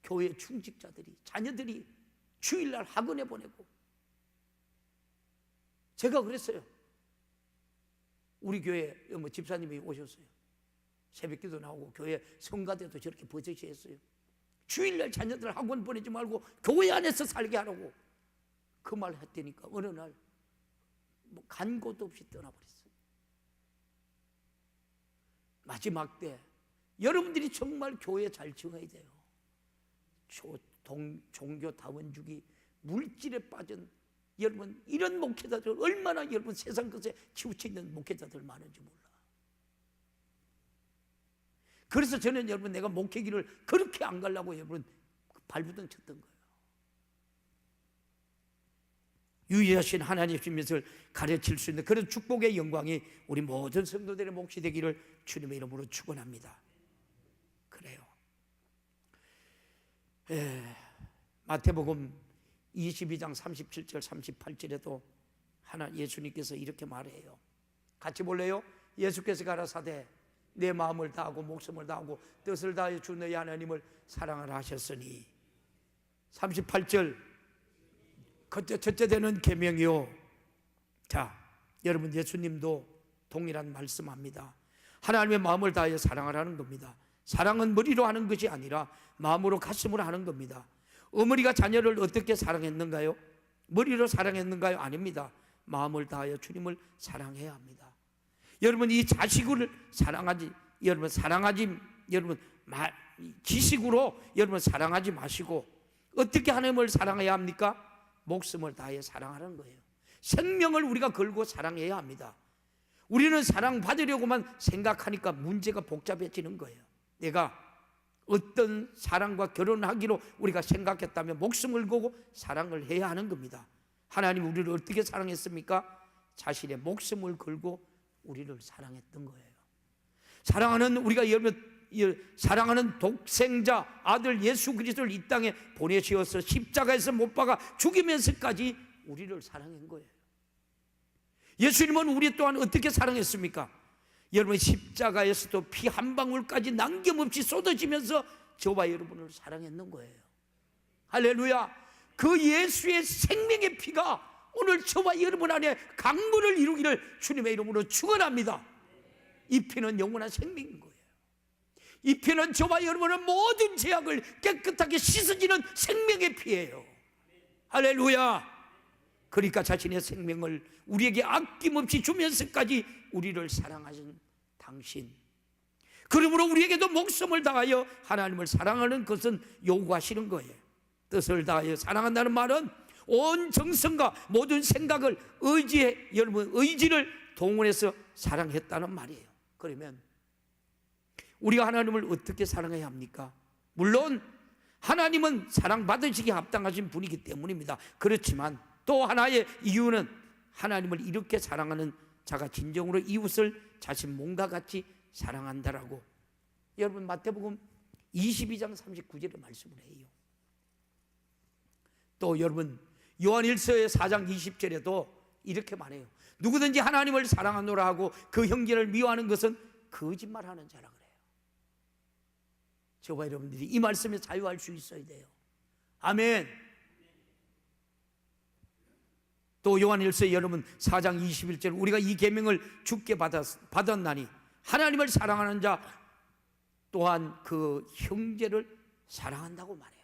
교회 충직자들이 자녀들이 주일날 학원에 보내고 제가 그랬어요. 우리 교회 집사님이 오셨어요. 새벽기도 나오고 교회 성가대도 저렇게 버젓이 했어요. 주일날 자녀들 학원 보내지 말고 교회 안에서 살게 하라고 그 말 했다니까 어느 날 간 곳도 없이 떠나버렸어요. 마지막 때 여러분들이 정말 교회 잘 지어야 돼요. 종교다원주기 물질에 빠진 여러분 이런 목회자들 얼마나 여러분 세상 것에 치우쳐 있는 목회자들 많은지 몰라. 그래서 저는 여러분 내가 목회기를 그렇게 안 가려고 여러분 발부둥 쳤던 거예요. 유일하신 하나님의 것을 가르칠 수 있는 그런 축복의 영광이 우리 모든 성도들의 몫이 되기를 주님의 이름으로 축원합니다. 그래요. 마태복음 22장 37절 38절에도 예수님께서 이렇게 말해요. 같이 볼래요? 예수께서 가라사대 내 마음을 다하고 목숨을 다하고 뜻을 다하여 주 너희 하나님을 사랑하라 하셨으니 38절 첫째 되는 계명이요. 자, 여러분 예수님도 동일한 말씀합니다. 하나님의 마음을 다하여 사랑하라는 겁니다. 사랑은 머리로 하는 것이 아니라 마음으로 가슴으로 하는 겁니다. 어머니가 자녀를 어떻게 사랑했는가요? 머리로 사랑했는가요? 아닙니다. 마음을 다하여 주님을 사랑해야 합니다. 여러분 이 자식을 지식으로 여러분 사랑하지 마시고 어떻게 하나님을 사랑해야 합니까? 목숨을 다하여 사랑하는 거예요. 생명을 우리가 걸고 사랑해야 합니다. 우리는 사랑받으려고만 생각하니까 문제가 복잡해지는 거예요. 내가 어떤 사랑과 결혼하기로 우리가 생각했다면 목숨을 걸고 사랑을 해야 하는 겁니다. 하나님 우리를 어떻게 사랑했습니까? 자신의 목숨을 걸고 우리를 사랑했던 거예요. 사랑하는 독생자 아들 예수 그리스도를 이 땅에 보내시어서 십자가에서 못 박아 죽이면서까지 우리를 사랑한 거예요. 예수님은 우리 또한 어떻게 사랑했습니까? 여러분 십자가에서도 피 한 방울까지 남김없이 쏟아지면서 저와 여러분을 사랑했는 거예요. 할렐루야. 그 예수의 생명의 피가 오늘 저와 여러분 안에 강물을 이루기를 주님의 이름으로 축원합니다. 이 피는 영원한 생명인 거예요. 이 피는 저와 여러분의 모든 죄악을 깨끗하게 씻어지는 생명의 피예요. 할렐루야. 그러니까 자신의 생명을 우리에게 아낌없이 주면서까지 우리를 사랑하신 당신, 그러므로 우리에게도 목숨을 다하여 하나님을 사랑하는 것은 요구하시는 거예요. 뜻을 다하여 사랑한다는 말은 온 정성과 모든 생각을 의지를 동원해서 사랑했다는 말이에요. 그러면 우리가 하나님을 어떻게 사랑해야 합니까? 물론 하나님은 사랑받으시기에 합당하신 분이기 때문입니다. 그렇지만 또 하나의 이유는 하나님을 이렇게 사랑하는 자가 진정으로 이웃을 자신 몸과 같이 사랑한다라고 여러분 마태복음 22장 39절의 말씀을 해요. 또 여러분 요한일서의 4장 20절에도 이렇게 말해요. 누구든지 하나님을 사랑하노라 하고 그 형제를 미워하는 것은 거짓말하는 자라 그래요. 저와 여러분들이 이 말씀에 자유할 수 있어야 돼요. 아멘. 또 요한일서 여러분 4장 21절 우리가 이 계명을 주께 받았나니 하나님을 사랑하는 자 또한 그 형제를 사랑한다고 말해요.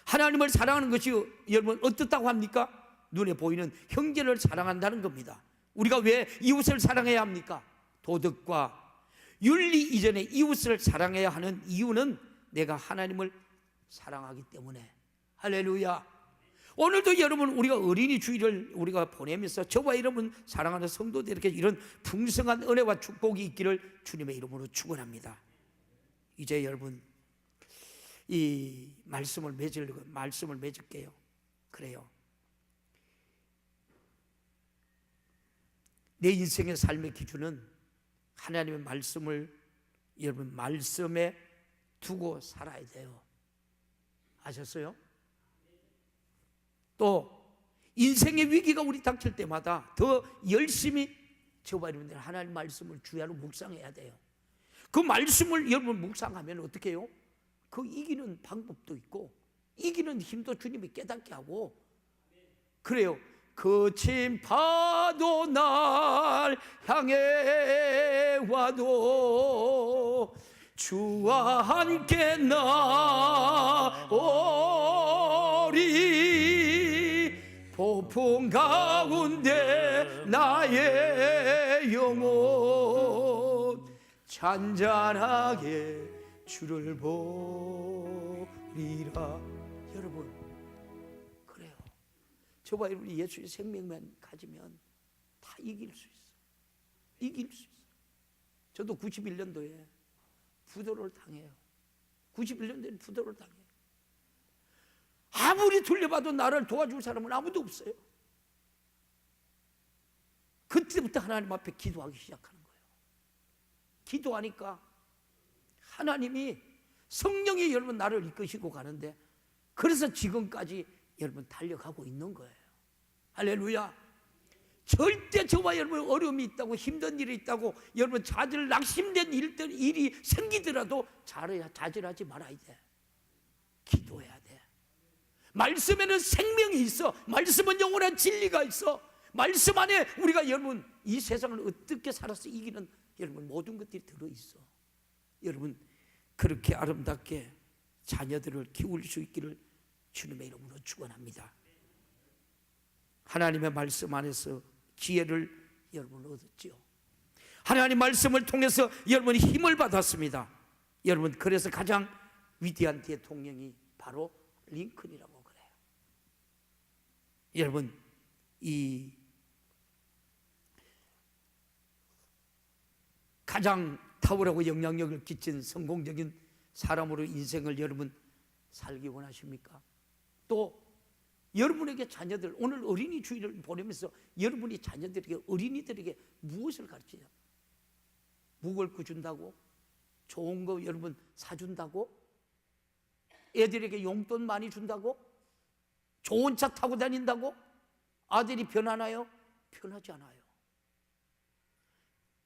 하나님을 사랑하는 것이 여러분 어떻다고 합니까? 눈에 보이는 형제를 사랑한다는 겁니다. 우리가 왜 이웃을 사랑해야 합니까? 도덕과 윤리 이전에 이웃을 사랑해야 하는 이유는 내가 하나님을 사랑하기 때문에. 할렐루야. 오늘도 여러분 우리가 어린이 주일을 우리가 보내면서 저와 여러분 사랑하는 성도들에게 이런 풍성한 은혜와 축복이 있기를 주님의 이름으로 축원합니다. 이제 여러분 이 말씀을 맺을게요. 그래요. 내 인생의 삶의 기준은 하나님의 말씀을 여러분 말씀에 두고 살아야 돼요. 아셨어요? 또 인생의 위기가 우리 닥칠 때마다 더 열심히 저와 여러분들 하나님 말씀을 주야로 묵상해야 돼요. 그 말씀을 여러분 묵상하면 어떻게 해요? 그 이기는 방법도 있고 이기는 힘도 주님이 깨닫게 하고 그래요. 거친 파도 날 향해 와도 주와 함께 나오리 폭풍 가운데 나의 영혼 잔잔하게 주를 보리라. 여러분 그래요. 저와 여러분이 예수의 생명만 가지면 다 이길 수 있어. 이길 수 있어. 저도 91년도에 부도를 당해요. 91년도에 부도를 당해요. 아무리 돌려봐도 나를 도와줄 사람은 아무도 없어요. 그때부터 하나님 앞에 기도하기 시작하는 거예요. 기도하니까 하나님이 성령이 여러분 나를 이끄시고 가는데 그래서 지금까지 여러분 달려가고 있는 거예요. 할렐루야. 절대 저와 여러분 어려움이 있다고 힘든 일이 있다고 여러분 낙심된 일이 생기더라도 좌절하지 말아야 돼. 기도해야 돼. 말씀에는 생명이 있어. 말씀은 영원한 진리가 있어. 말씀 안에 우리가 여러분 이 세상을 어떻게 살아서 이기는 여러분 모든 것들이 들어있어. 여러분 그렇게 아름답게 자녀들을 키울 수 있기를 주님의 이름으로 축원합니다. 하나님의 말씀 안에서 지혜를 여러분 얻었지요. 하나님 말씀을 통해서 여러분이 힘을 받았습니다. 여러분 그래서 가장 위대한 대통령이 바로 링컨이라고 그래요. 여러분 이 가장 탁월하고 영향력을 끼친 성공적인 사람으로 인생을 여러분 살기 원하십니까? 또 여러분에게 자녀들 오늘 어린이 주일을 보내면서 여러분이 자녀들에게 어린이들에게 무엇을 가르치냐? 무거울 준다고? 좋은 거 여러분 사준다고? 애들에게 용돈 많이 준다고? 좋은 차 타고 다닌다고? 아들이 변하나요? 변하지 않아요.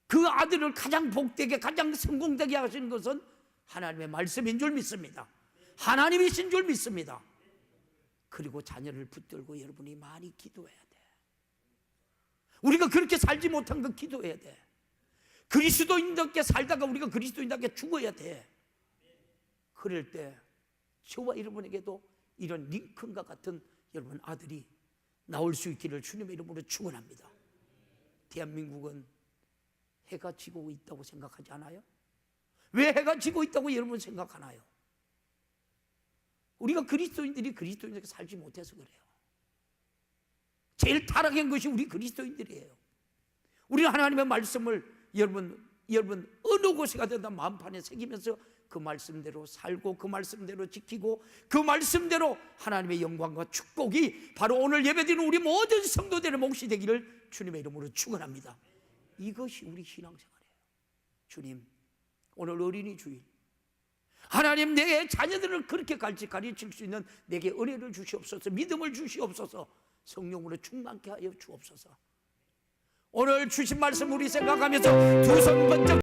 그 아들을 가장 복되게 가장 성공되게 하시는 것은 하나님의 말씀인 줄 믿습니다. 하나님이신 줄 믿습니다. 그리고 자녀를 붙들고 여러분이 많이 기도해야 돼. 우리가 그렇게 살지 못한 건 기도해야 돼. 그리스도인답게 살다가 우리가 그리스도인답게 죽어야 돼. 그럴 때 저와 여러분에게도 이런 링컨과 같은 여러분 아들이 나올 수 있기를 주님의 이름으로 축원합니다. 대한민국은 해가 지고 있다고 생각하지 않아요? 왜 해가 지고 있다고 여러분 생각하나요? 우리가 그리스도인들이 그리스도인들에게 살지 못해서 그래요. 제일 타락한 것이 우리 그리스도인들이에요. 우리는 하나님의 말씀을 여러분 어느 곳에 가든 마음판에 새기면서 그 말씀대로 살고 그 말씀대로 지키고 그 말씀대로 하나님의 영광과 축복이 바로 오늘 예배드리는 우리 모든 성도들의 몫이 되기를 주님의 이름으로 축원합니다. 이것이 우리 신앙생활이에요. 주님, 오늘 어린이 주일, 하나님 내 자녀들을 그렇게 가르칠 수 있는 내게 은혜를 주시옵소서, 믿음을 주시옵소서, 성령으로 충만케 하여 주옵소서. 오늘 주신 말씀 우리 생각하면서 두 손 번쩍